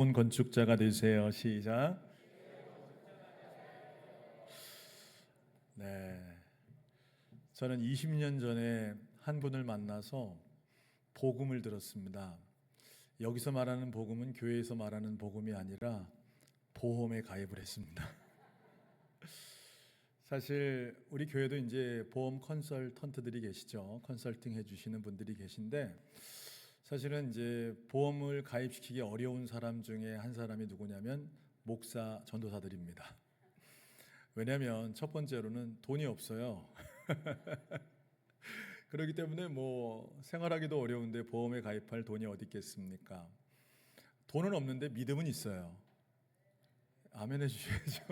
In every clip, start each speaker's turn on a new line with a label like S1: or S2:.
S1: 좋은 건축자가 되세요. 시작. 네. 저는 20년 전에 한 분을 만나서 복음을 들었습니다. 여기서 말하는 복음은 교회에서 말하는 복음이 아니라 보험에 가입을 했습니다. 사실 우리 교회도 이제 보험 컨설턴트들이 계시죠. 컨설팅 해주시는 분들이 계신데 사실은 이제 보험을 가입시키기 어려운 사람 중에 한 사람이 누구냐면 목사 전도사들입니다. 왜냐하면 첫 번째로는 돈이 없어요. 그렇기 때문에 뭐 생활하기도 어려운데 보험에 가입할 돈이 어디 있겠습니까? 돈은 없는데 믿음은 있어요. 아멘 해주셔야죠.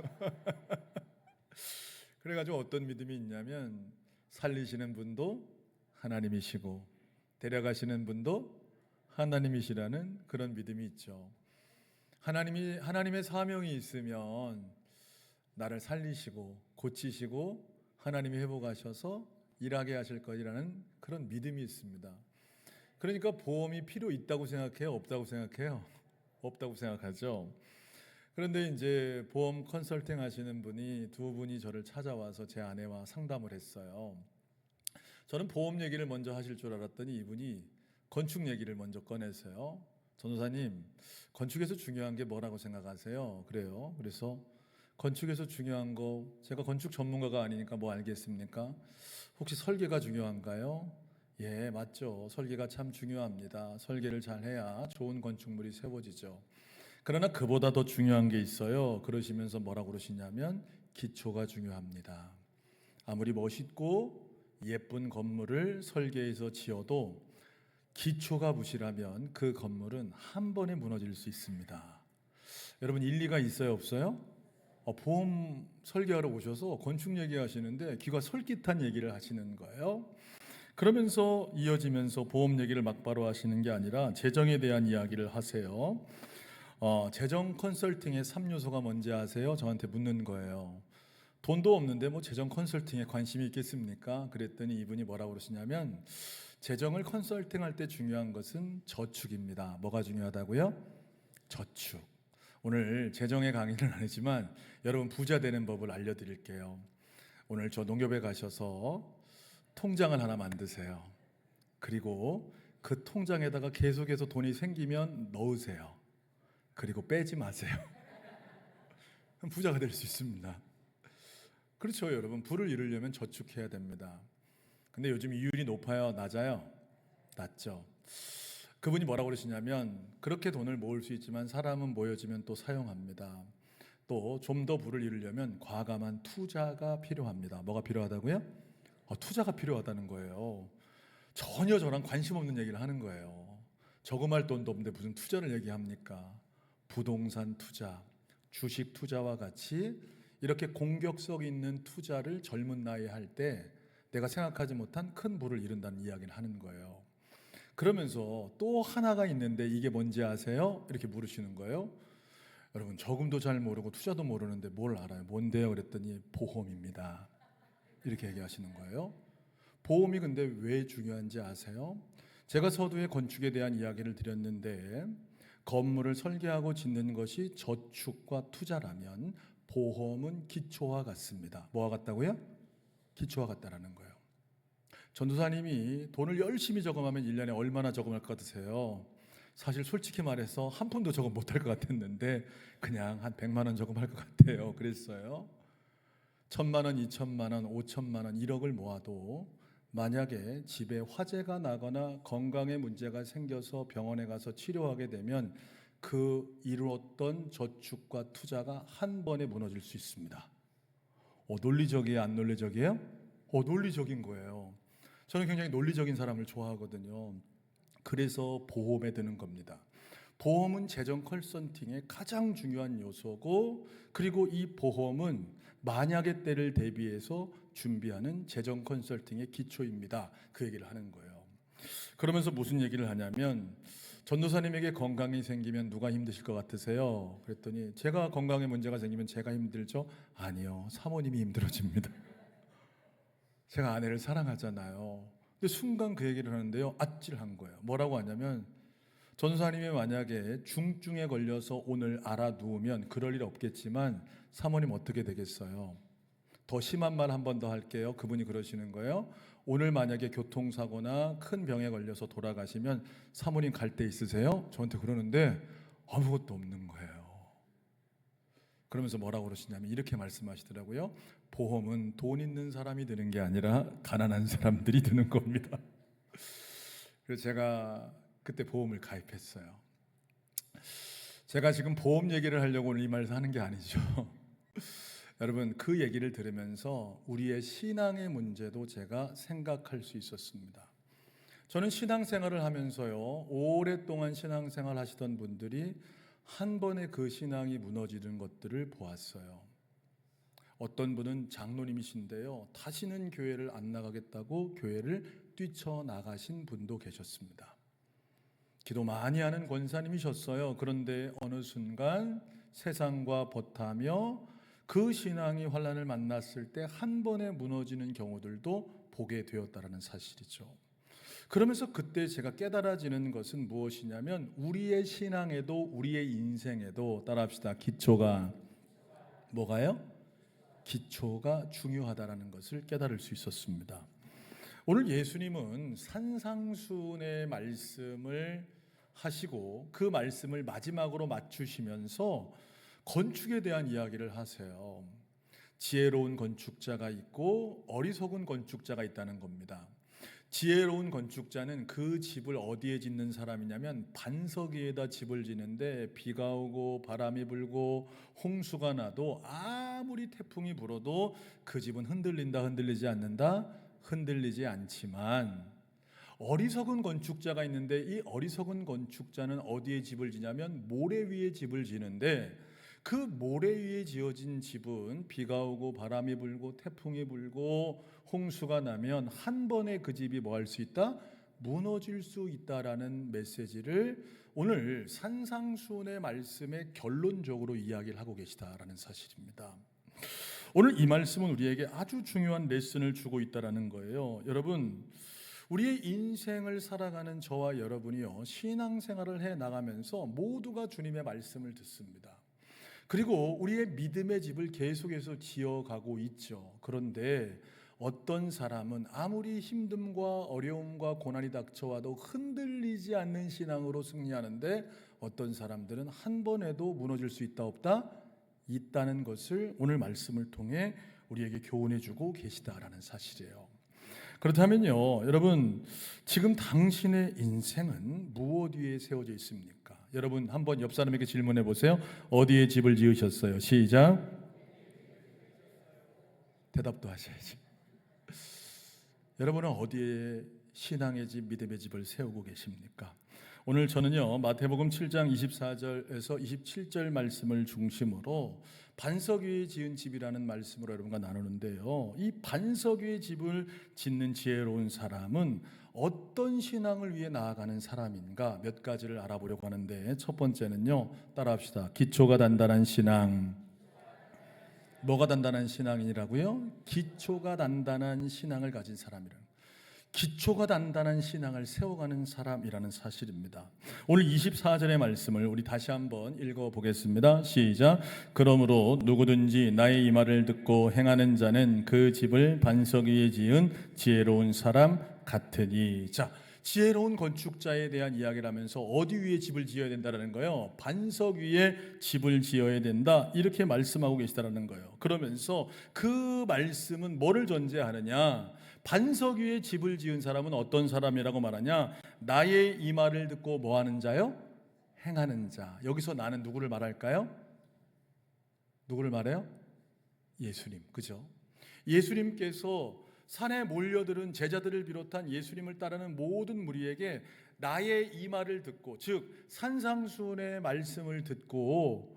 S1: 그래가지고 어떤 믿음이 있냐면 살리시는 분도 하나님이시고 데려가시는 분도 하나님이시라는 그런 믿음이 있죠. 하나님의 사명이 있으면 나를 살리시고 고치시고 하나님이 회복하셔서 일하게 하실 것이라는 그런 믿음이 있습니다. 그러니까 보험이 필요 있다고 생각해요? 없다고 생각해요? 없다고 생각하죠. 그런데 이제 보험 컨설팅 하시는 분이 두 분이 저를 찾아와서 제 아내와 상담을 했어요. 저는 보험 얘기를 먼저 하실 줄 알았더니 이분이 건축 얘기를 먼저 꺼내세요. 전도사님, 건축에서 중요한 게 뭐라고 생각하세요? 그래요. 그래서 건축에서 중요한 거, 제가 건축 전문가가 아니니까 뭐 알겠습니까? 혹시 설계가 중요한가요? 예, 맞죠. 설계가 참 중요합니다. 설계를 잘 해야 좋은 건축물이 세워지죠. 그러나 그보다 더 중요한 게 있어요. 그러시면서 뭐라고 그러시냐면 기초가 중요합니다. 아무리 멋있고 예쁜 건물을 설계해서 지어도 기초가 부실하면 그 건물은 한 번에 무너질 수 있습니다. 여러분 일리가 있어요, 없어요? 보험 설계하러 오셔서 건축 얘기하시는데 귀가 솔깃한 얘기를 하시는 거예요. 그러면서 이어지면서 보험 얘기를 막바로 하시는 게 아니라 재정에 대한 이야기를 하세요. 재정 컨설팅의 3요소가 뭔지 아세요? 저한테 묻는 거예요. 돈도 없는데 뭐 재정 컨설팅에 관심이 있겠습니까? 그랬더니 이분이 뭐라고 그러시냐면 재정을 컨설팅할 때 중요한 것은 저축입니다. 뭐가 중요하다고요? 저축. 오늘 재정의 강의는 아니지만 여러분 부자 되는 법을 알려드릴게요. 오늘 저 농협에 가셔서 통장을 하나 만드세요. 그리고 그 통장에다가 계속해서 돈이 생기면 넣으세요. 그리고 빼지 마세요. 그럼 부자가 될 수 있습니다. 그렇죠, 여러분. 부를 이루려면 저축해야 됩니다. 근데 요즘 이율이 높아요, 낮아요? 낮죠. 그분이 뭐라고 그러시냐면 그렇게 돈을 모을 수 있지만 사람은 모여지면 또 사용합니다. 또 좀 더 부를 이루려면 과감한 투자가 필요합니다. 뭐가 필요하다고요? 투자가 필요하다는 거예요. 전혀 저랑 관심 없는 얘기를 하는 거예요. 저금할 돈도 없는데 무슨 투자를 얘기합니까? 부동산 투자, 주식 투자와 같이 이렇게 공격성 있는 투자를 젊은 나이에 할 때 내가 생각하지 못한 큰 부를 이룬다는 이야기를 하는 거예요. 그러면서 또 하나가 있는데 이게 뭔지 아세요? 이렇게 물으시는 거예요. 여러분 저금도 잘 모르고 투자도 모르는데 뭘 알아요? 뭔데요? 그랬더니 보험입니다. 이렇게 얘기하시는 거예요. 보험이 근데 왜 중요한지 아세요? 제가 서두에 건축에 대한 이야기를 드렸는데 건물을 설계하고 짓는 것이 저축과 투자라면 보험은 기초와 같습니다. 뭐와 같다고요? 기초와 같다라는 거예요. 전도사님이 돈을 열심히 저금하면 1년에 얼마나 저금할 것 같으세요? 사실 솔직히 말해서 한 푼도 저금 못할 것 같았는데 그냥 한 100만 원 저금할 것 같아요. 그랬어요. 1,000만 원, 2천만 원, 5천만 원, 1억을 모아도 만약에 집에 화재가 나거나 건강에 문제가 생겨서 병원에 가서 치료하게 되면 그 이루었던 저축과 투자가 한 번에 무너질 수 있습니다. 논리적이에요? 안 논리적이에요? 논리적인 거예요. 저는 굉장히 논리적인 사람을 좋아하거든요. 그래서 보험에 드는 겁니다. 보험은 재정 컨설팅의 가장 중요한 요소고 그리고 이 보험은 만약의 때를 대비해서 준비하는 재정 컨설팅의 기초입니다. 그 얘기를 하는 거예요. 그러면서 무슨 얘기를 하냐면 전도사님에게 건강이 생기면 누가 힘드실 것 같으세요? 그랬더니 제가 건강에 문제가 생기면 제가 힘들죠? 아니요, 사모님이 힘들어집니다. 제가 아내를 사랑하잖아요. 근데 순간 그 얘기를 하는데요, 아찔한 거예요. 뭐라고 하냐면 전도사님이 만약에 중증에 걸려서 오늘 알아누우면 그럴 일 없겠지만 사모님 어떻게 되겠어요? 더 심한 말 한 번 더 할게요. 그분이 그러시는 거예요. 오늘 만약에 교통사고나 큰 병에 걸려서 돌아가시면 사모님 갈 데 있으세요? 저한테 그러는데 아무것도 없는 거예요. 그러면서 뭐라고 그러시냐면 이렇게 말씀하시더라고요. 보험은 돈 있는 사람이 드는 게 아니라 가난한 사람들이 드는 겁니다. 그래서 제가 그때 보험을 가입했어요. 제가 지금 보험 얘기를 하려고 오늘 이 말을 하는 게 아니죠. 여러분, 그 얘기를 들으면서 우리의 신앙의 문제도 제가 생각할 수 있었습니다. 저는 신앙생활을 하면서요, 오랫동안 신앙생활 하시던 분들이 한 번에 그 신앙이 무너지는 것들을 보았어요. 어떤 분은 장로님이신데요, 다시는 교회를 안 나가겠다고 교회를 뛰쳐나가신 분도 계셨습니다. 기도 많이 하는 권사님이셨어요. 그런데 어느 순간 세상과 버타며 그 신앙이 환난을 만났을 때 한 번에 무너지는 경우들도 보게 되었다는 사실이죠. 그러면서 그때 제가 깨달아지는 것은 무엇이냐면 우리의 신앙에도 우리의 인생에도 따라합시다. 기초가 뭐가요? 기초가 중요하다는 것을 깨달을 수 있었습니다. 오늘 예수님은 산상수훈의 말씀을 하시고 그 말씀을 마지막으로 맞추시면서 건축에 대한 이야기를 하세요. 지혜로운 건축자가 있고 어리석은 건축자가 있다는 겁니다. 지혜로운 건축자는 그 집을 어디에 짓는 사람이냐면 반석 위에다 집을 짓는데 비가 오고 바람이 불고 홍수가 나도 아무리 태풍이 불어도 그 집은 흔들린다 흔들리지 않는다 흔들리지 않지만 어리석은 건축자가 있는데 이 어리석은 건축자는 어디에 집을 지냐면 모래 위에 집을 지는데 그 모래 위에 지어진 집은 비가 오고 바람이 불고 태풍이 불고 홍수가 나면 한 번에 그 집이 뭐 할 수 있다? 무너질 수 있다라는 메시지를 오늘 산상수훈의 말씀에 결론적으로 이야기를 하고 계시다라는 사실입니다. 오늘 이 말씀은 우리에게 아주 중요한 레슨을 주고 있다라는 거예요. 여러분, 우리의 인생을 살아가는 저와 여러분이요, 신앙생활을 해 나가면서 모두가 주님의 말씀을 듣습니다. 그리고 우리의 믿음의 집을 계속해서 지어가고 있죠. 그런데 어떤 사람은 아무리 힘듦과 어려움과 고난이 닥쳐와도 흔들리지 않는 신앙으로 승리하는데 어떤 사람들은 한 번에도 무너질 수 있다 없다? 있다는 것을 오늘 말씀을 통해 우리에게 교훈해 주고 계시다라는 사실이에요. 그렇다면요, 여러분, 지금 당신의 인생은 무엇 위에 세워져 있습니까? 여러분 한번 옆 사람에게 질문해 보세요. 어디에 집을 지으셨어요? 시작. 대답도 하셔야지. 여러분은 어디에 신앙의 집, 믿음의 집을 세우고 계십니까? 오늘 저는요, 마태복음 7장 24절에서 27절 말씀을 중심으로 반석 위에 지은 집이라는 말씀으로 여러분과 나누는데요, 이 반석 위에 집을 짓는 지혜로운 사람은 어떤 신앙을 위해 나아가는 사람인가 몇 가지를 알아보려고 하는데, 첫 번째는요, 따라합시다. 기초가 단단한 신앙. 뭐가 단단한 신앙이라고요? 기초가 단단한 신앙을 가진 사람이라는, 기초가 단단한 신앙을 세워가는 사람이라는 사실입니다. 오늘 24절의 말씀을 우리 다시 한번 읽어보겠습니다. 시작. 그러므로 누구든지 나의 이 말을 듣고 행하는 자는 그 집을 반석 위에 지은 지혜로운 사람 같으니. 자, 지혜로운 건축자에 대한 이야기를 하면서 어디 위에 집을 지어야 된다는 거예요? 반석 위에 집을 지어야 된다, 이렇게 말씀하고 계시다는 거예요. 그러면서 그 말씀은 뭐를 전제하느냐? 반석 위에 집을 지은 사람은 어떤 사람이라고 말하냐? 나의 이 말을 듣고 뭐 하는 자요? 행하는 자. 여기서 나는 누구를 말할까요? 누구를 말해요? 예수님, 그죠? 예수님께서 산에 몰려들은 제자들을 비롯한 예수님을 따르는 모든 무리에게 나의 이 말을 듣고, 즉 산상수훈의 말씀을 듣고,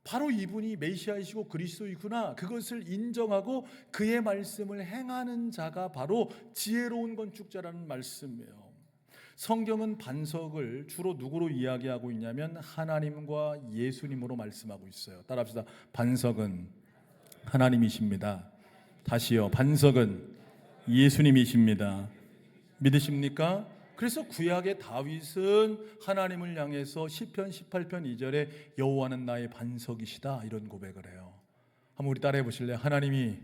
S1: 바로 이분이 메시아이시고 그리스도이구나, 그것을 인정하고 그의 말씀을 행하는 자가 바로 지혜로운 건축자라는 말씀이에요. 성경은 반석을 주로 누구로 이야기하고 있냐면 하나님과 예수님으로 말씀하고 있어요. 따라합시다. 반석은 하나님이십니다. 다시요. 반석은 예수님이십니다. 믿으십니까? 그래서 구약의 다윗은 하나님을 향해서 시편 18편 2절에 여호와는 나의 반석이시다 이런 고백을 해요. 한번 우리 따라해 보실래요? 하나님이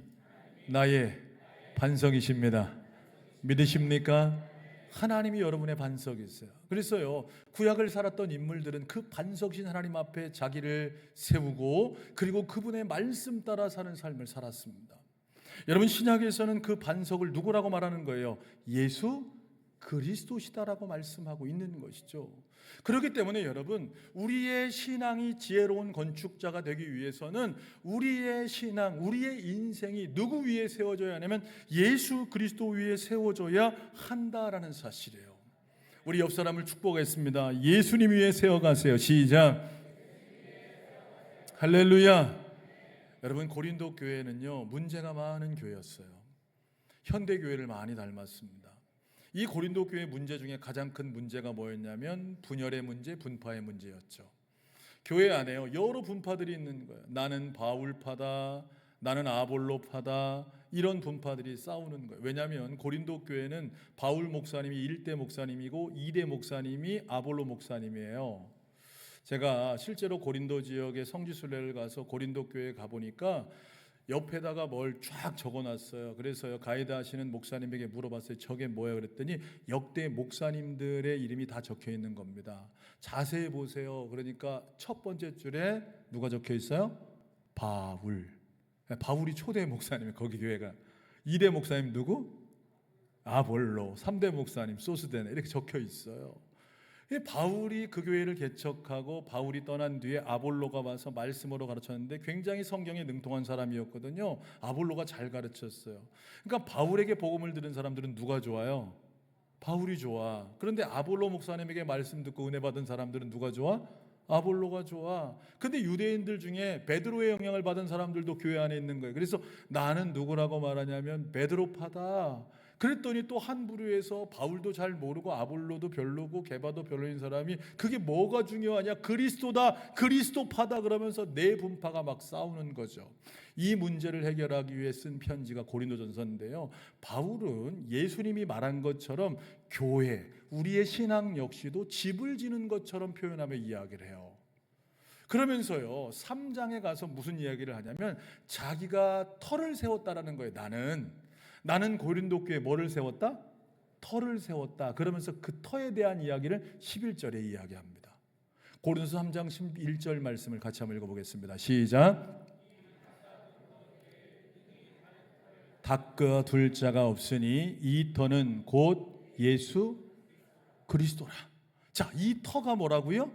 S1: 나의 반석이십니다. 믿으십니까? 하나님이 여러분의 반석이세요. 그래서요, 구약을 살았던 인물들은 그 반석이신 하나님 앞에 자기를 세우고 그리고 그분의 말씀 따라 사는 삶을 살았습니다. 여러분, 신약에서는 그 반석을 누구라고 말하는 거예요? 예수 그리스도시다라고 말씀하고 있는 것이죠. 그렇기 때문에 여러분, 우리의 신앙이 지혜로운 건축자가 되기 위해서는 우리의 신앙, 우리의 인생이 누구 위에 세워져야 하냐면 예수 그리스도 위에 세워져야 한다라는 사실이에요. 우리 옆 사람을 축복했습니다. 예수님 위에 세워가세요. 시작. 할렐루야. 여러분, 고린도 교회는요, 문제가 많은 교회였어요. 현대 교회를 많이 닮았습니다. 이 고린도 교회 문제 중에 가장 큰 문제가 뭐였냐면 분열의 문제, 분파의 문제였죠. 교회 안에요, 여러 분파들이 있는 거예요. 나는 바울파다, 나는 아볼로파다, 이런 분파들이 싸우는 거예요. 왜냐하면 고린도 교회는 바울 목사님이 1대 목사님이고 2대 목사님이 아볼로 목사님이에요. 제가 실제로 고린도 지역에 성지순례를 가서 고린도 교회에 가보니까 옆에다가 뭘 쫙 적어놨어요. 그래서요, 가이드 하시는 목사님에게 물어봤어요. 저게 뭐예요? 그랬더니 역대 목사님들의 이름이 다 적혀 있는 겁니다. 자세히 보세요. 그러니까 첫 번째 줄에 누가 적혀 있어요? 바울. 바울이 초대 목사님이에요. 거기 교회가. 2대 목사님 누구? 아볼로. 3대 목사님 소스데네. 이렇게 적혀 있어요. 바울이 그 교회를 개척하고 바울이 떠난 뒤에 아볼로가 와서 말씀으로 가르쳤는데 굉장히 성경에 능통한 사람이었거든요. 아볼로가 잘 가르쳤어요. 그러니까 바울에게 복음을 들은 사람들은 누가 좋아요? 바울이 좋아. 그런데 아볼로 목사님에게 말씀 듣고 은혜 받은 사람들은 누가 좋아? 아볼로가 좋아. 근데 유대인들 중에 베드로의 영향을 받은 사람들도 교회 안에 있는 거예요. 그래서 나는 누구라고 말하냐면 베드로파다. 그랬더니 또 한 부류에서 바울도 잘 모르고 아볼로도 별로고 게바도 별로인 사람이 그게 뭐가 중요하냐, 그리스도다, 그리스도파다 그러면서 네 분파가 막 싸우는 거죠. 이 문제를 해결하기 위해 쓴 편지가 고린도전서인데요, 바울은 예수님이 말한 것처럼 교회, 우리의 신앙 역시도 집을 지는 것처럼 표현하며 이야기를 해요. 그러면서요, 3장에 가서 무슨 이야기를 하냐면 자기가 터를 세웠다라는 거예요. 나는 고린도 교회에 뭐를 세웠다? 터를 세웠다. 그러면서 그 터에 대한 이야기를 11절에 이야기합니다. 고린도서 3장 11절 말씀을 같이 한번 읽어보겠습니다. 시작. 닦아둘 자가 없으니 이 터는 곧 예수 그리스도라. 자, 이 터가 뭐라고요?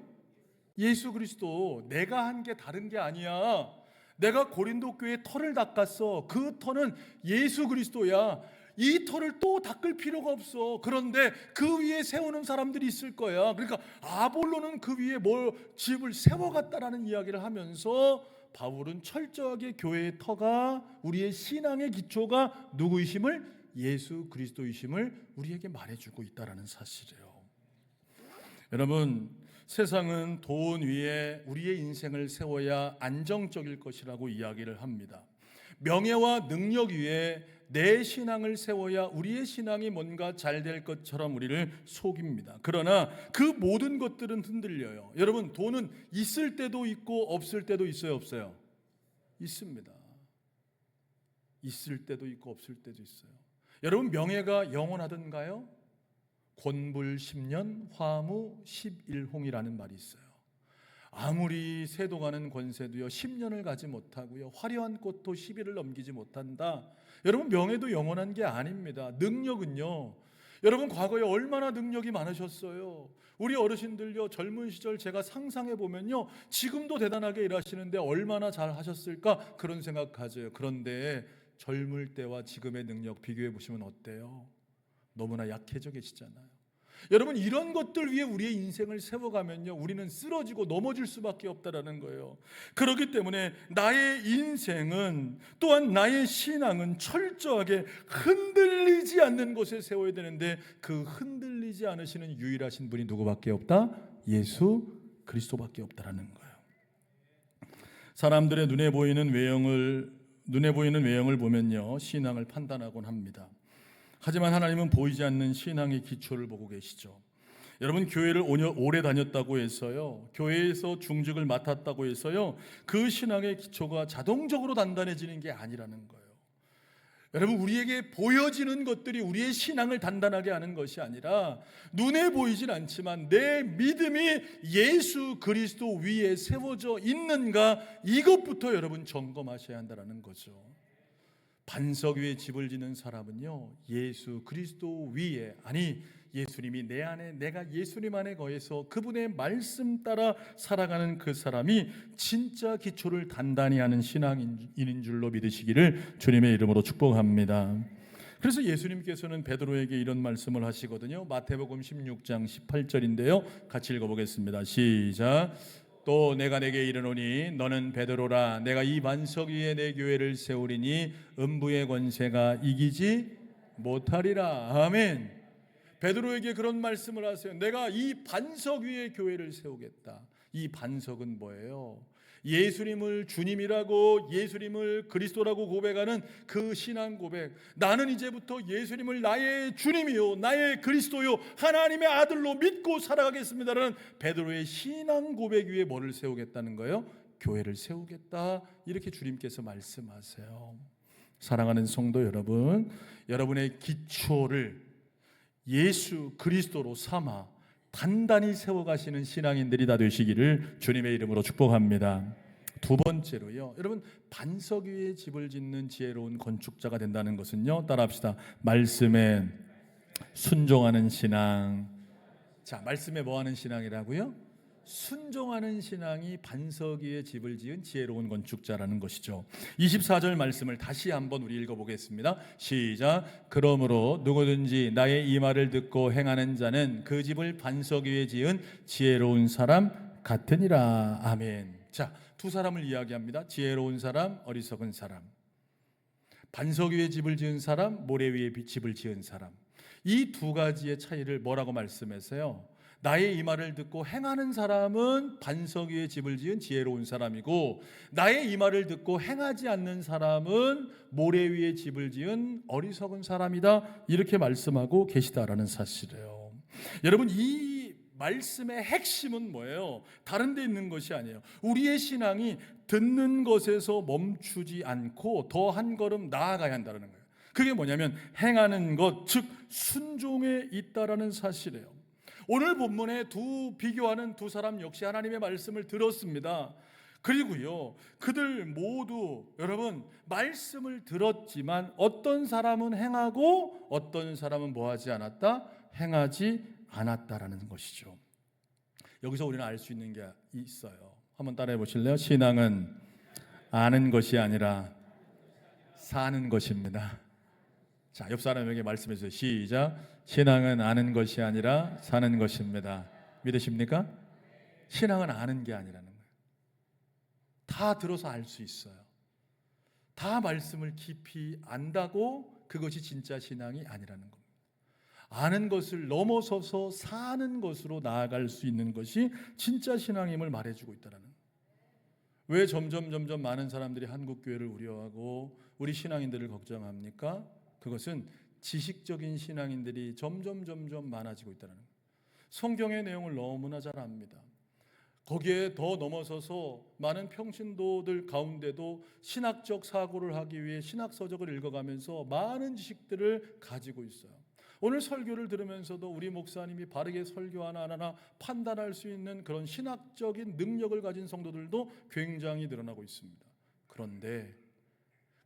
S1: 예수 그리스도. 내가 한 게 다른 게 아니야. 내가 고린도 교회에 터를 닦았어. 그 터는 예수 그리스도야. 이 터를 또 닦을 필요가 없어. 그런데 그 위에 세우는 사람들이 있을 거야. 그러니까 아볼로는 그 위에 집을 세워갔다라는 이야기를 하면서 바울은 철저하게 교회의 터가, 우리의 신앙의 기초가 누구이심을, 예수 그리스도이심을 우리에게 말해주고 있다라는 사실이에요. 여러분, 세상은 돈 위에 우리의 인생을 세워야 안정적일 것이라고 이야기를 합니다. 명예와 능력 위에 내 신앙을 세워야 우리의 신앙이 뭔가 잘 될 것처럼 우리를 속입니다. 그러나 그 모든 것들은 흔들려요. 여러분, 돈은 있을 때도 있고 없을 때도 있어요, 없어요? 있습니다. 있을 때도 있고 없을 때도 있어요. 여러분, 명예가 영원하던가요? 권불 10년, 화무 11홍이라는 말이 있어요. 아무리 세도가는 권세도요 10년을 가지 못하고요 화려한 꽃도 10일을 넘기지 못한다. 여러분, 명예도 영원한 게 아닙니다. 능력은요, 여러분 과거에 얼마나 능력이 많으셨어요. 우리 어르신들요, 젊은 시절 제가 상상해 보면요, 지금도 대단하게 일하시는데 얼마나 잘 하셨을까 그런 생각 가져요. 그런데 젊을 때와 지금의 능력 비교해 보시면 어때요? 너무나 약해져 계시잖아요. 여러분, 이런 것들 위에 우리의 인생을 세워가면요, 우리는 쓰러지고 넘어질 수밖에 없다라는 거예요. 그렇기 때문에 나의 인생은, 또한 나의 신앙은 철저하게 흔들리지 않는 곳에 세워야 되는데 그 흔들리지 않으시는 유일하신 분이 누구밖에 없다? 예수 그리스도밖에 없다라는 거예요. 사람들의 눈에 보이는 외형을 보면요, 신앙을 판단하곤 합니다. 하지만 하나님은 보이지 않는 신앙의 기초를 보고 계시죠. 여러분, 교회를 오래 다녔다고 해서요, 교회에서 중직을 맡았다고 해서요, 그 신앙의 기초가 자동적으로 단단해지는 게 아니라는 거예요. 여러분, 우리에게 보여지는 것들이 우리의 신앙을 단단하게 하는 것이 아니라 눈에 보이진 않지만 내 믿음이 예수 그리스도 위에 세워져 있는가, 이것부터 여러분 점검하셔야 한다는 거죠. 반석 위에 집을 짓는 사람은요, 예수 그리스도 위에, 아니 예수님이 내 안에, 내가 예수님 안에 거해서 그분의 말씀 따라 살아가는 그 사람이 진짜 기초를 단단히 하는 신앙인인 줄로 믿으시기를 주님의 이름으로 축복합니다. 그래서 예수님께서는 베드로에게 이런 말씀을 하시거든요. 마태복음 16장 18절인데요, 같이 읽어보겠습니다. 시작. 또 내가 내게 이르노니 너는 베드로라, 내가 이 반석 위에 내 교회를 세우리니 음부의 권세가 이기지 못하리라. 아멘. 베드로에게 그런 말씀을 하세요. 내가 이 반석 위에 교회를 세우겠다. 이 반석은 뭐예요? 예수님을 주님이라고, 예수님을 그리스도라고 고백하는 그 신앙 고백. 나는 이제부터 예수님을 나의 주님이요, 나의 그리스도요, 하나님의 아들로 믿고 살아가겠습니다라는 베드로의 신앙 고백 위에 뭐를 세우겠다는 거예요? 교회를 세우겠다. 이렇게 주님께서 말씀하세요. 사랑하는 성도 여러분, 여러분의 기초를 예수 그리스도로 삼아 단단히 세워가시는 신앙인들이 다 되시기를 주님의 이름으로 축복합니다. 두 번째로요, 여러분, 반석 위에 집을 짓는 지혜로운 건축자가 된다는 것은요, 따라합시다. 말씀에 순종하는 신앙. 자, 말씀에 뭐하는 신앙이라고요? 순종하는 신앙이 반석 위에 집을 지은 지혜로운 건축자라는 것이죠. 24절 말씀을 다시 한번 우리 읽어보겠습니다. 시작. 그러므로 누구든지 나의 이 말을 듣고 행하는 자는 그 집을 반석 위에 지은 지혜로운 사람 같으니라. 아멘. 자, 두 사람을 이야기합니다. 지혜로운 사람, 어리석은 사람. 반석 위에 집을 지은 사람, 모래 위에 집을 지은 사람. 이 두 가지의 차이를 뭐라고 말씀했어요? 나의 이 말을 듣고 행하는 사람은 반석 위에 집을 지은 지혜로운 사람이고, 나의 이 말을 듣고 행하지 않는 사람은 모래 위에 집을 지은 어리석은 사람이다. 이렇게 말씀하고 계시다라는 사실이에요. 여러분, 이 말씀의 핵심은 뭐예요? 다른 데 있는 것이 아니에요. 우리의 신앙이 듣는 것에서 멈추지 않고 더 한 걸음 나아가야 한다는 거예요. 그게 뭐냐면 행하는 것, 즉 순종에 있다라는 사실이에요. 오늘 본문에 비교하는 두 사람 역시 하나님의 말씀을 들었습니다. 그리고요, 그들 모두 여러분 말씀을 들었지만 어떤 사람은 행하고 어떤 사람은 뭐하지 않았다? 행하지 않았다라는 것이죠. 여기서 우리는 알 수 있는 게 있어요. 한번 따라해 보실래요? 신앙은 아는 것이 아니라 사는 것입니다. 자, 옆 사람에게 말씀해 주세요. 시작. 신앙은 아는 것이 아니라 사는 것입니다. 믿으십니까? 신앙은 아는 게 아니라는 거예요. 다 들어서 알 수 있어요. 다 말씀을 깊이 안다고 그것이 진짜 신앙이 아니라는 겁니다. 아는 것을 넘어서서 사는 것으로 나아갈 수 있는 것이 진짜 신앙임을 말해주고 있다는 거예요. 왜 점점 많은 사람들이 한국교회를 우려하고 우리 신앙인들을 걱정합니까? 그것은 지식적인 신앙인들이 점점 많아지고 있다는 거예요. 성경의 내용을 너무나 잘 압니다. 거기에 더 넘어서서 많은 평신도들 가운데도 신학적 사고를 하기 위해 신학서적을 읽어가면서 많은 지식들을 가지고 있어요. 오늘 설교를 들으면서도 우리 목사님이 바르게 설교하나 안 하나 판단할 수 있는 그런 신학적인 능력을 가진 성도들도 굉장히 늘어나고 있습니다. 그런데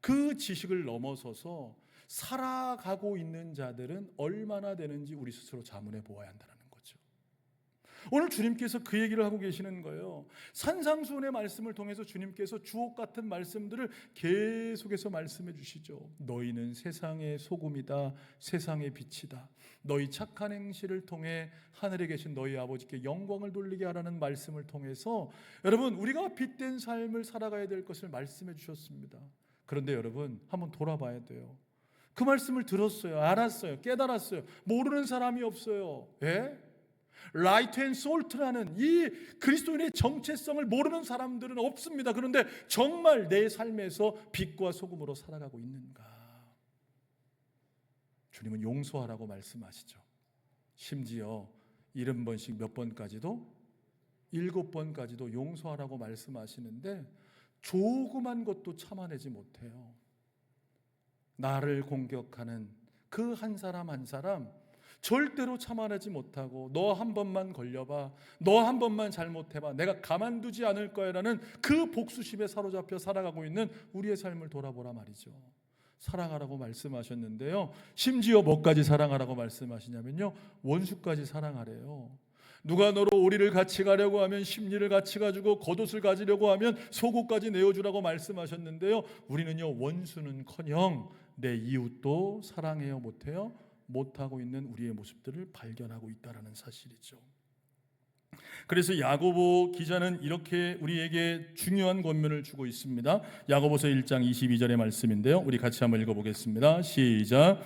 S1: 그 지식을 넘어서서 살아가고 있는 자들은 얼마나 되는지 우리 스스로 자문해 보아야 한다는 거죠. 오늘 주님께서 그 얘기를 하고 계시는 거예요. 산상수훈의 말씀을 통해서 주님께서 주옥 같은 말씀들을 계속해서 말씀해 주시죠. 너희는 세상의 소금이다, 세상의 빛이다. 너희 착한 행실을 통해 하늘에 계신 너희 아버지께 영광을 돌리게 하라는 말씀을 통해서 여러분, 우리가 빛된 삶을 살아가야 될 것을 말씀해 주셨습니다. 그런데 여러분, 한번 돌아봐야 돼요. 그 말씀을 들었어요, 알았어요, 깨달았어요. 모르는 사람이 없어요. 예? 라이트 앤 솔트라는 이 그리스도인의 정체성을 모르는 사람들은 없습니다. 그런데 정말 내 삶에서 빛과 소금으로 살아가고 있는가? 주님은 용서하라고 말씀하시죠. 심지어 70번씩 몇 번까지도 7번까지도 용서하라고 말씀하시는데 조그만 것도 참아내지 못해요. 나를 공격하는 그 한 사람 한 사람 절대로 참아내지 못하고 너 한 번만 걸려봐, 너 한 번만 잘못해봐, 내가 가만두지 않을 거야라는 그 복수심에 사로잡혀 살아가고 있는 우리의 삶을 돌아보라 말이죠. 사랑하라고 말씀하셨는데요, 심지어 뭐까지 사랑하라고 말씀하시냐면요, 원수까지 사랑하래요. 누가 너로 오리를 같이 가려고 하면 심리를 같이 가지고 겉옷을 가지려고 하면 속옷까지 내어주라고 말씀하셨는데요, 우리는요 원수는커녕 내 이웃도 사랑해요 못해요? 못하고 있는 우리의 모습들을 발견하고 있다는 사실이죠. 그래서 야고보 기자는 이렇게 우리에게 중요한 권면을 주고 있습니다. 야고보서 1장 22절의 말씀인데요, 우리 같이 한번 읽어보겠습니다. 시작.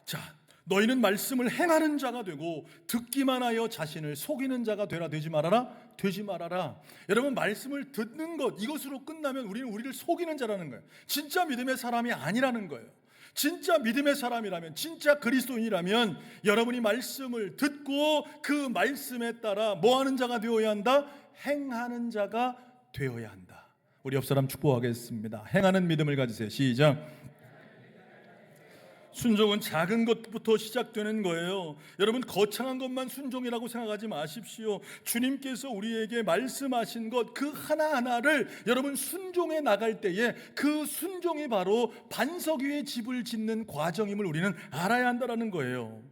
S1: 자, 너희는 말씀을 행하는 자가 되고 듣기만 하여 자신을 속이는 자가 되라. 되지 말아라. 되지 말아라. 여러분, 말씀을 듣는 것 이것으로 끝나면 우리는 우리를 속이는 자라는 거예요. 진짜 믿음의 사람이 아니라는 거예요. 진짜 믿음의 사람이라면, 진짜 그리스도인이라면 여러분이 말씀을 듣고 그 말씀에 따라 뭐 하는 자가 되어야 한다? 행하는 자가 되어야 한다. 우리 옆 사람 축복하겠습니다. 행하는 믿음을 가지세요. 시작. 순종은 작은 것부터 시작되는 거예요. 여러분, 거창한 것만 순종이라고 생각하지 마십시오. 주님께서 우리에게 말씀하신 것 그 하나하나를 여러분 순종해 나갈 때에 그 순종이 바로 반석 위에 집을 짓는 과정임을 우리는 알아야 한다는 거예요.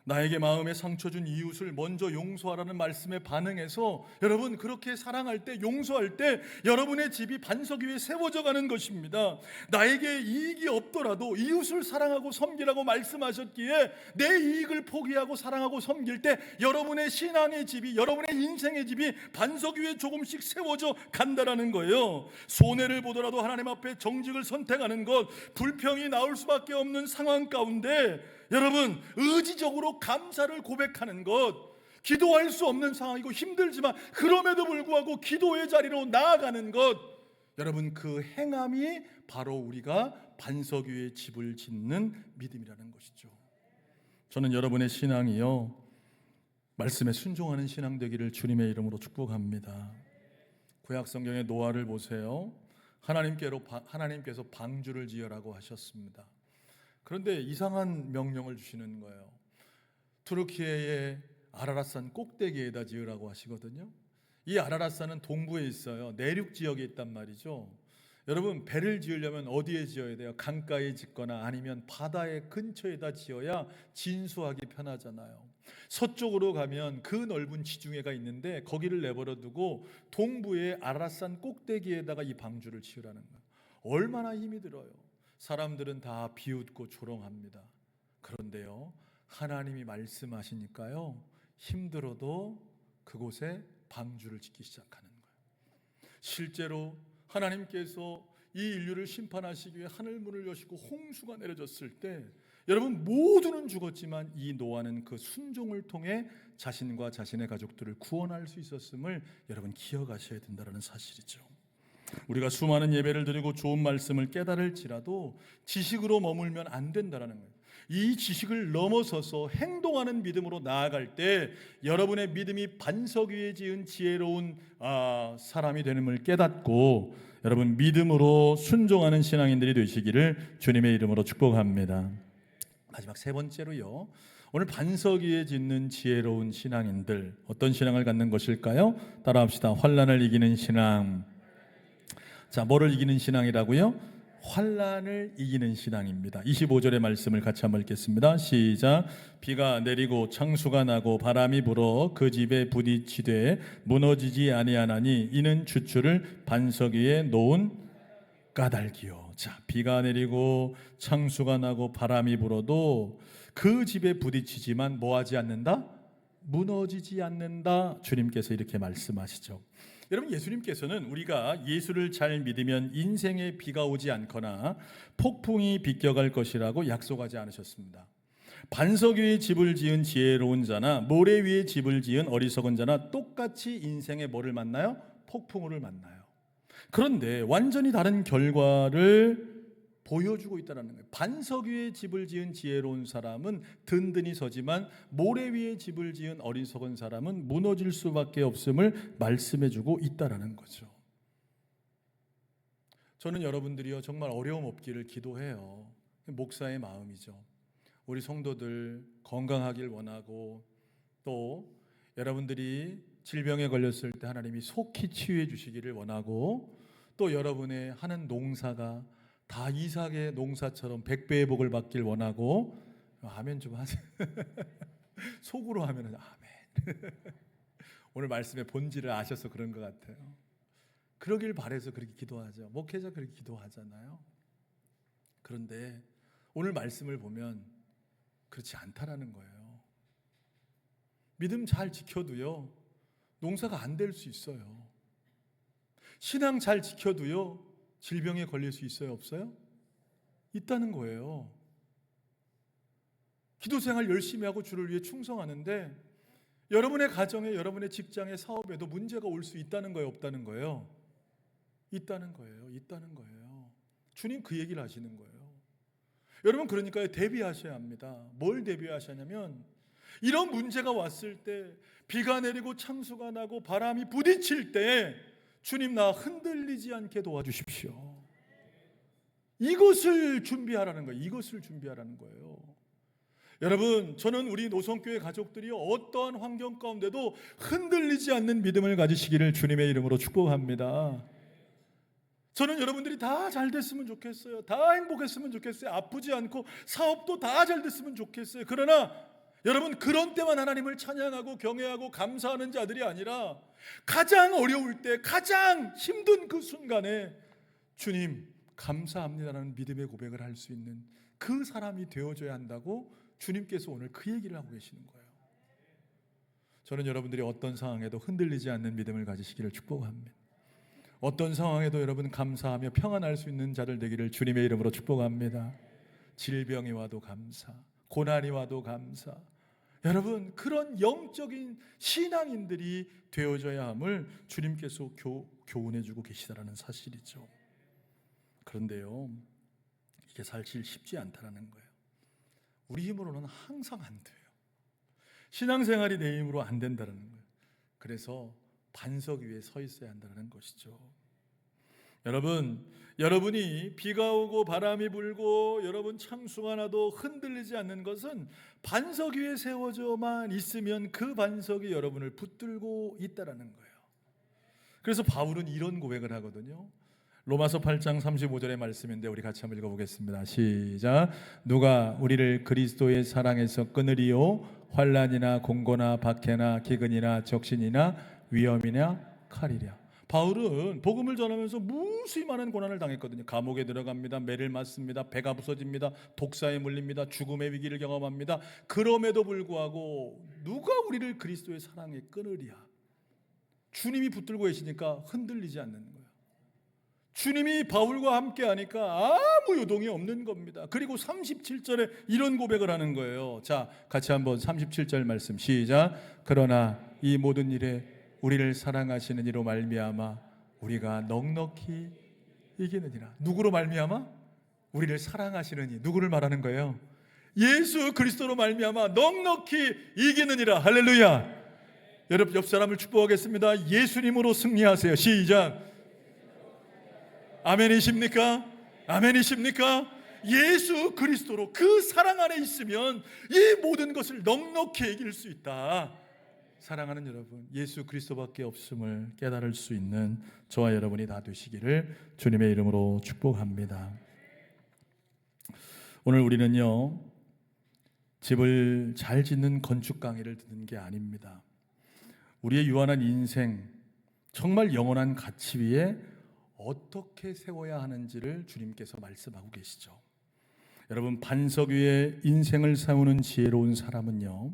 S1: 나에게 마음에 상처 준 이웃을 먼저 용서하라는 말씀에 반응해서 여러분 그렇게 사랑할 때, 용서할 때 여러분의 집이 반석 위에 세워져 가는 것입니다. 나에게 이익이 없더라도 이웃을 사랑하고 섬기라고 말씀하셨기에 내 이익을 포기하고 사랑하고 섬길 때 여러분의 신앙의 집이, 여러분의 인생의 집이 반석 위에 조금씩 세워져 간다라는 거예요. 손해를 보더라도 하나님 앞에 정직을 선택하는 것, 불평이 나올 수밖에 없는 상황 가운데 여러분 의지적으로 감사를 고백하는 것, 기도할 수 없는 상황이고 힘들지만 그럼에도 불구하고 기도의 자리로 나아가는 것, 여러분 그 행함이 바로 우리가 반석 위에 집을 짓는 믿음이라는 것이죠. 저는 여러분의 신앙이요 말씀에 순종하는 신앙 되기를 주님의 이름으로 축복합니다. 구약 성경의 노아를 보세요. 하나님께서 방주를 지으라고 하셨습니다. 그런데 이상한 명령을 주시는 거예요. 투르키예의 아라랏산 꼭대기에다 지으라고 하시거든요. 이 아라랏산은 동부에 있어요. 내륙 지역에 있단 말이죠. 여러분, 배를 지으려면 어디에 지어야 돼요? 강가에 짓거나 아니면 바다의 근처에다 지어야 진수하기 편하잖아요. 서쪽으로 가면 그 넓은 지중해가 있는데 거기를 내버려 두고 동부의 아라랏산 꼭대기에다가 이 방주를 지으라는 거예요. 얼마나 힘이 들어요. 사람들은 다 비웃고 조롱합니다. 그런데요, 하나님이 말씀하시니까요, 힘들어도 그곳에 방주를 짓기 시작하는 거예요. 실제로 하나님께서 이 인류를 심판하시기 위해 하늘 문을 여시고 홍수가 내려졌을 때 여러분 모두는 죽었지만 이 노아는 그 순종을 통해 자신과 자신의 가족들을 구원할 수 있었음을 여러분 기억하셔야 된다는 사실이죠. 우리가 수많은 예배를 드리고 좋은 말씀을 깨달을지라도 지식으로 머물면 안 된다는 거예요. 이 지식을 넘어서서 행동하는 믿음으로 나아갈 때 여러분의 믿음이 반석 위에 지은 지혜로운 사람이 되는을 깨닫고 여러분 믿음으로 순종하는 신앙인들이 되시기를 주님의 이름으로 축복합니다. 마지막 세 번째로요, 오늘 반석 위에 짓는 지혜로운 신앙인들, 어떤 신앙을 갖는 것일까요? 따라합시다. 환난을 이기는 신앙. 자, 뭐를 이기는 신앙이라고요? 환난을 이기는 신앙입니다. 25절의 말씀을 같이 한번 읽겠습니다. 시작. 비가 내리고 창수가 나고 바람이 불어 그 집에 부딪히되 무너지지 아니하나니 이는 주추를 반석 위에 놓은 까닭이요. 자, 비가 내리고 창수가 나고 바람이 불어도 그 집에 부딪히지만 뭐하지 않는다? 무너지지 않는다. 주님께서 이렇게 말씀하시죠. 여러분, 예수님께서는 우리가 예수를 잘 믿으면 인생에 비가 오지 않거나 폭풍이 비껴갈 것이라고 약속하지 않으셨습니다. 반석 위에 집을 지은 지혜로운 자나 모래 위에 집을 지은 어리석은 자나 똑같이 인생에 뭐를 만나요? 폭풍우를 만나요. 그런데 완전히 다른 결과를 보여주고 있다는 거예요. 반석 위에 집을 지은 지혜로운 사람은 든든히 서지만 모래 위에 집을 지은 어리석은 사람은 무너질 수밖에 없음을 말씀해주고 있다는 거죠. 저는 여러분들이요 정말 어려움 없기를 기도해요. 목사의 마음이죠. 우리 성도들 건강하길 원하고, 또 여러분들이 질병에 걸렸을 때 하나님이 속히 치유해 주시기를 원하고, 또 여러분의 하는 농사가 다 이삭의 농사처럼 100배의 복을 받길 원하고. 아멘 좀 하세요. 속으로 하면 아멘. 오늘 말씀의 본질을 아셔서 그런 것 같아요. 그러길 바라서 그렇게 기도하죠. 목회자 그렇게 기도하잖아요. 그런데 오늘 말씀을 보면 그렇지 않다라는 거예요. 믿음 잘 지켜도요 농사가 안 될 수 있어요. 신앙 잘 지켜도요 질병에 걸릴 수 있어요, 없어요? 있다는 거예요. 기도생활 열심히 하고 주를 위해 충성하는데 여러분의 가정에, 여러분의 직장에, 사업에도 문제가 올 수 있다는 거예요, 없다는 거예요? 있다는 거예요. 있다는 거예요. 주님 그 얘기를 하시는 거예요. 여러분 그러니까 대비하셔야 합니다. 뭘 대비하셔야냐면 이런 문제가 왔을 때, 비가 내리고 창수가 나고 바람이 부딪힐 때 주님 나 흔들리지 않게 도와주십시오. 이것을 준비하라는 거예요. 이것을 준비하라는 거예요. 여러분 저는 우리 노성교회 가족들이 어떠한 환경 가운데도 흔들리지 않는 믿음을 가지시기를 주님의 이름으로 축복합니다. 저는 여러분들이 다 잘 됐으면 좋겠어요. 다 행복했으면 좋겠어요. 아프지 않고 사업도 다 잘 됐으면 좋겠어요. 그러나 여러분 그런 때만 하나님을 찬양하고 경외하고 감사하는 자들이 아니라 가장 어려울 때, 가장 힘든 그 순간에 주님 감사합니다라는 믿음의 고백을 할 수 있는 그 사람이 되어줘야 한다고 주님께서 오늘 그 얘기를 하고 계시는 거예요. 저는 여러분들이 어떤 상황에도 흔들리지 않는 믿음을 가지시기를 축복합니다. 어떤 상황에도 여러분 감사하며 평안할 수 있는 자들 되기를 주님의 이름으로 축복합니다. 질병이 와도 감사, 고난이 와도 감사. 여러분 그런 영적인 신앙인들이 되어져야 함을 주님께서 교훈해주고 계시다라는 사실이죠. 그런데요 이게 사실 쉽지 않다라는 거예요. 우리 힘으로는 항상 안 돼요. 신앙생활이 내 힘으로 안 된다는 거예요. 그래서 반석 위에 서 있어야 한다는 것이죠. 여러분이 비가 오고 바람이 불고 여러분 창수가 나도 흔들리지 않는 것은 반석 위에 세워져만 있으면 그 반석이 여러분을 붙들고 있다라는 거예요. 그래서 바울은 이런 고백을 하거든요. 로마서 8장 35절의 말씀인데 우리 같이 한번 읽어보겠습니다. 시작. 누가 우리를 그리스도의 사랑에서 끊으리요? 환난이나 공고나 박해나 기근이나 적신이나 위험이나 칼이랴. 바울은 복음을 전하면서 무수히 많은 고난을 당했거든요. 감옥에 들어갑니다. 매를 맞습니다. 배가 부서집니다. 독사에 물립니다. 죽음의 위기를 경험합니다. 그럼에도 불구하고 누가 우리를 그리스도의 사랑에 끊으랴? 주님이 붙들고 계시니까 흔들리지 않는 거예요. 주님이 바울과 함께 하니까 아무 요동이 없는 겁니다. 그리고 37절에 이런 고백을 하는 거예요. 자, 같이 한번 37절 말씀 시작. 그러나 이 모든 일에 우리를 사랑하시는 이로 말미암아 우리가 넉넉히 이기느니라. 누구로 말미암아? 우리를 사랑하시는 이. 누구를 말하는 거예요? 예수 그리스도로 말미암아 넉넉히 이기느니라. 할렐루야. 여러분 옆 사람을 축복하겠습니다. 예수님으로 승리하세요. 시작. 아멘이십니까? 아멘이십니까? 예수 그리스도로 그 사랑 안에 있으면 이 모든 것을 넉넉히 이길 수 있다. 사랑하는 여러분, 예수 그리스도밖에 없음을 깨달을 수 있는 저와 여러분이 다 되시기를 주님의 이름으로 축복합니다. 오늘 우리는요 집을 잘 짓는 건축 강의를 듣는 게 아닙니다. 우리의 유한한 인생, 정말 영원한 가치 위에 어떻게 세워야 하는지를 주님께서 말씀하고 계시죠. 여러분 반석 위에 인생을 세우는 지혜로운 사람은요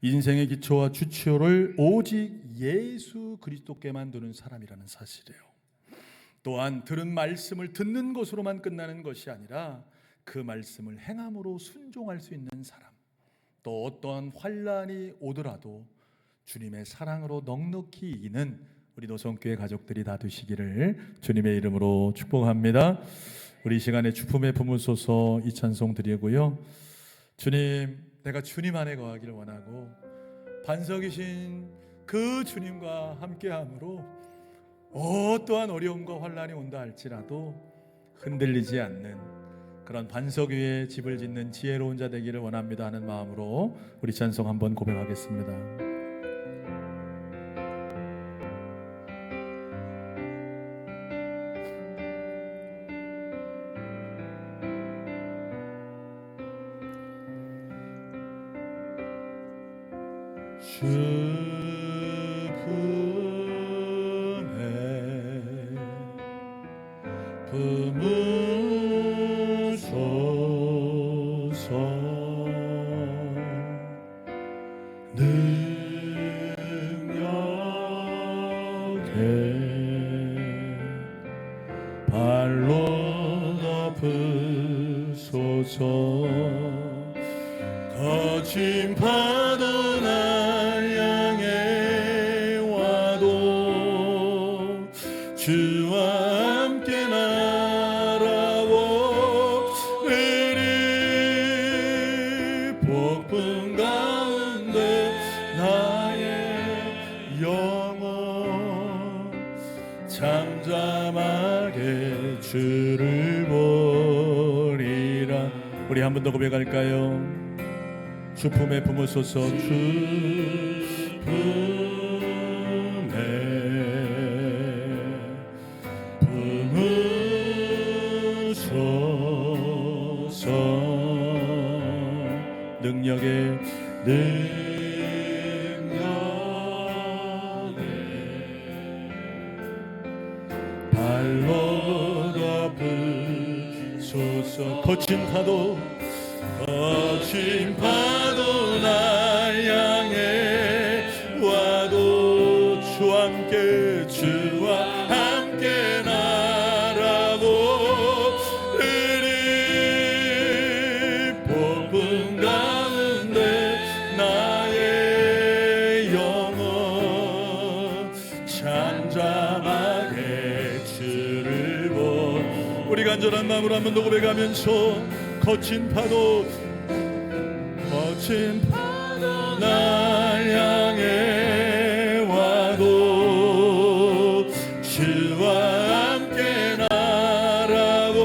S1: 인생의 기초와 주체를 오직 예수 그리스도께만 두는 사람이라는 사실이에요. 또한 들은 말씀을 듣는 것으로만 끝나는 것이 아니라 그 말씀을 행함으로 순종할 수 있는 사람, 또 어떠한 환난이 오더라도 주님의 사랑으로 넉넉히 이기는 우리 노성교회 가족들이 다 되시기를 주님의 이름으로 축복합니다. 우리 이 시간에 주품에 품으소서 이 찬송 드리고요. 주님, 내가 주님 안에 거하기를 원하고 반석이신 그 주님과 함께함으로 어떠한 어려움과 환난이 온다 할지라도 흔들리지 않는 그런 반석 위에 집을 짓는 지혜로운 자 되기를 원합니다 하는 마음으로 우리 찬송 한번 고백하겠습니다. 주품에 품으소서 능력에 발로 덮으소서 거친 파도 날 향해 와도 주와 함께 날아오리니 폭풍 가운데 나의 영혼 잠잠하게 주를 보리라. 우리 한 번 더 고백할까요? 주품에 품으소서 주품에 품으소서 능력에 발로 덮으소서 거친 파도 날 향해 와도 주와 함께 날아오리니 폭풍 가운데 나의 영혼 잠잠하게 주를 보. 우리 간절한 마음으로 한 번 더 고백하면서 거친 파도 날 향해 와도 주와 함께 날아오리니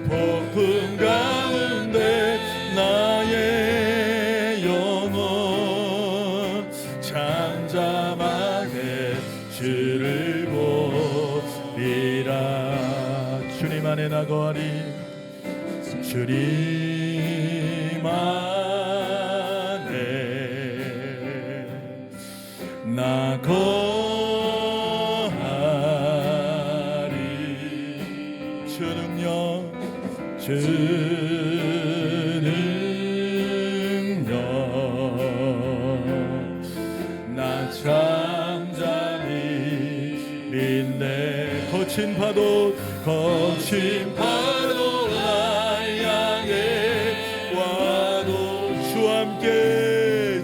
S1: 폭풍 가운데 나의 영혼 잠잠하게 주를 보리라. 주님 안에 나 거하리 주님 안에 나 거하리 주 능력 나 잠잠히 믿네. 거친 파도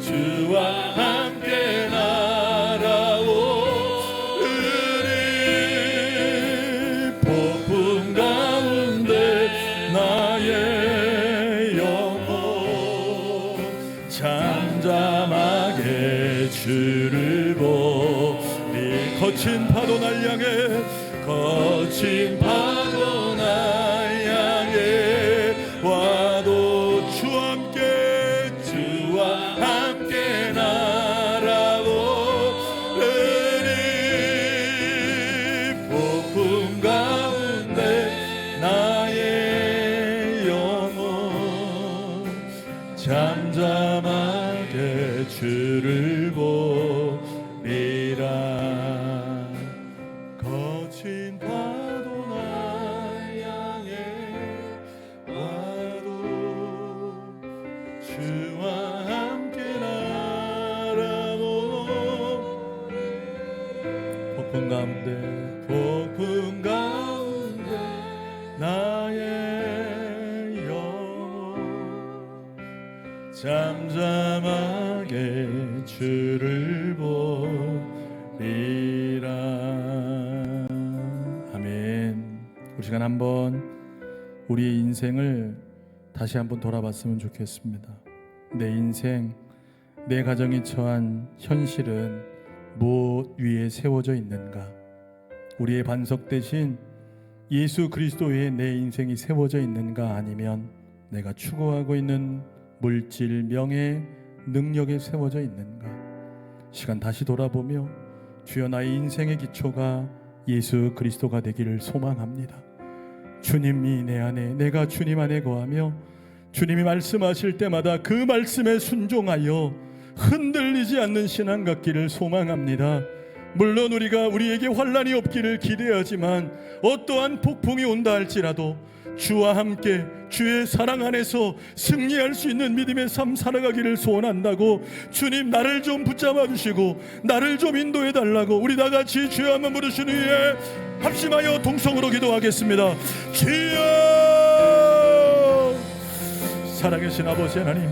S1: 주와 함께 날아오리니 폭풍 가운데 나의 영혼 잠잠하게 주를 보리. 거친 파도 날 향해 와도 주와 함께 날아오리니 폭풍 가운데 나의 영혼 잠잠하게 주를 보리라. 거친 파도 날 향해 와도 주와 함께 날아오리니 폭풍 가운데 나의 영혼 잠잠하게 주를 보리라. 아멘. 우리 시간 한번 우리의 인생을 다시 한번 돌아봤으면 좋겠습니다. 내 인생, 내 가정이 처한 현실은 무엇 위에 세워져 있는가? 우리의 반석 대신 예수 그리스도 위에 내 인생이 세워져 있는가? 아니면 내가 추구하고 있는 물질, 명예, 능력에 세워져 있는가? 시간 다시 돌아보며 주여 나의 인생의 기초가 예수 그리스도가 되기를 소망합니다. 주님이 내 안에, 내가 주님 안에 거하며 주님이 말씀하실 때마다 그 말씀에 순종하여 흔들리지 않는 신앙 갖기를 소망합니다. 물론 우리에게 환난이 없기를 기대하지만 어떠한 폭풍이 온다 할지라도 주와 함께 주의 사랑 안에서 승리할 수 있는 믿음의 삶 살아가기를 소원한다고, 주님 나를 좀 붙잡아 주시고 나를 좀 인도해 달라고 우리 다 같이 주여 한번 부르신 후에 합심하여 동성으로 기도하겠습니다. 주여! 살아계신 아버지 하나님,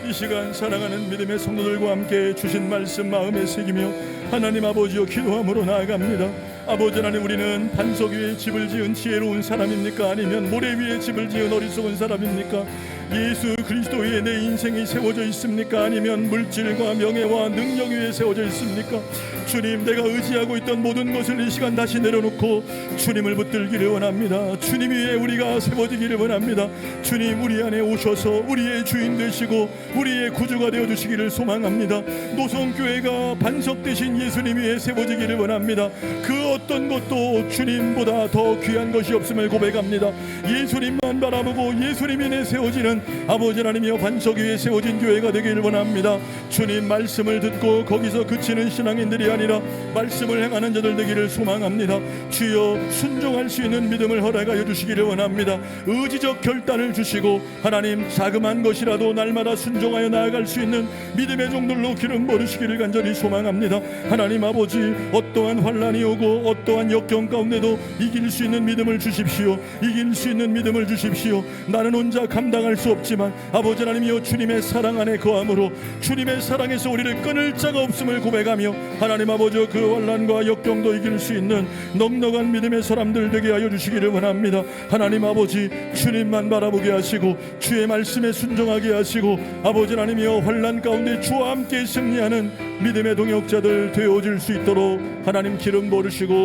S1: 이 시간 사랑하는 믿음의 성도들과 함께 주신 말씀 마음에 새기며 하나님 아버지여 기도함으로 나아갑니다. 아버지 하나님, 우리는 반석 위에 집을 지은 지혜로운 사람입니까? 아니면 모래 위에 집을 지은 어리석은 사람입니까? 예수 그리스도 위에 내 인생이 세워져 있습니까? 아니면 물질과 명예와 능력 위에 세워져 있습니까? 주님, 내가 의지하고 있던 모든 것을 이 시간 다시 내려놓고 주님을 붙들기를 원합니다. 주님 위에 우리가 세워지기를 원합니다. 주님, 우리 안에 오셔서 우리의 주인 되시고 우리의 구주가 되어주시기를 소망합니다. 노성교회가 반석 되신 예수님 위에 세워지기를 원합니다. 그 어떤 것도 주님보다 더 귀한 것이 없음을 고백합니다. 예수님만 바라보고 예수님이 내 세워지는 아버지 하나님이여 반석 위에 세워진 교회가 되기를 원합니다. 주님 말씀을 듣고 거기서 그치는 신앙인들이 아니라 말씀을 행하는 자들 되기를 소망합니다. 주여, 순종할 수 있는 믿음을 허락하여 주시기를 원합니다. 의지적 결단을 주시고 하나님, 자그마한 것이라도 날마다 순종하여 나아갈 수 있는 믿음의 종들로 기름 부으시기를 간절히 소망합니다. 하나님 아버지, 어떠한 환난이 오고 어떠한 역경 가운데도 이길 수 있는 믿음을 주십시오. 이길 수 있는 믿음을 주십시오. 나는 혼자 감당할 수 없지만 아버지 하나님이여 주님의 사랑 안에 거함으로 주님의 사랑에서 우리를 끊을 자가 없음을 고백하며 하나님 아버지, 그 환난과 역경도 이길 수 있는 넉넉한 믿음의 사람들 되게 하여 주시기를 원합니다. 하나님 아버지, 주님만 바라보게 하시고 주의 말씀에 순종하게 하시고 아버지 하나님이여 환난 가운데 주와 함께 승리하는 믿음의 동역자들 되어질 수 있도록 하나님 기름 부으시고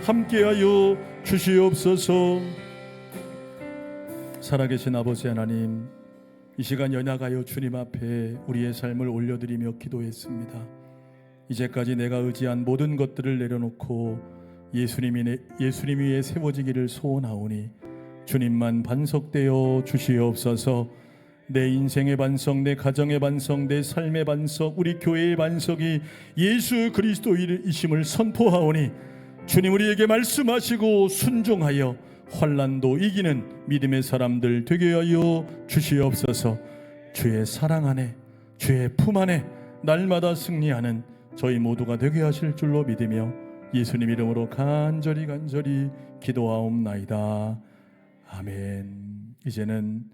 S1: 함께하여 주시옵소서. 살아계신 아버지 하나님, 이 시간 연약하여 주님 앞에 우리의 삶을 올려드리며 기도했습니다. 이제까지 내가 의지한 모든 것들을 내려놓고 예수님 위에 세워지기를 소원하오니 주님만 반석되어 주시옵소서. 내 인생의 반석, 내 가정의 반석, 내 삶의 반석, 우리 교회의 반석이 예수 그리스도이심을 선포하오니 주님, 우리에게 말씀하시고 순종하여 환난도 이기는 믿음의 사람들 되게 하여 주시옵소서. 주의 사랑 안에, 주의 품 안에 날마다 승리하는 저희 모두가 되게 하실 줄로 믿으며 예수님 이름으로 간절히 기도하옵나이다. 아멘. 이제는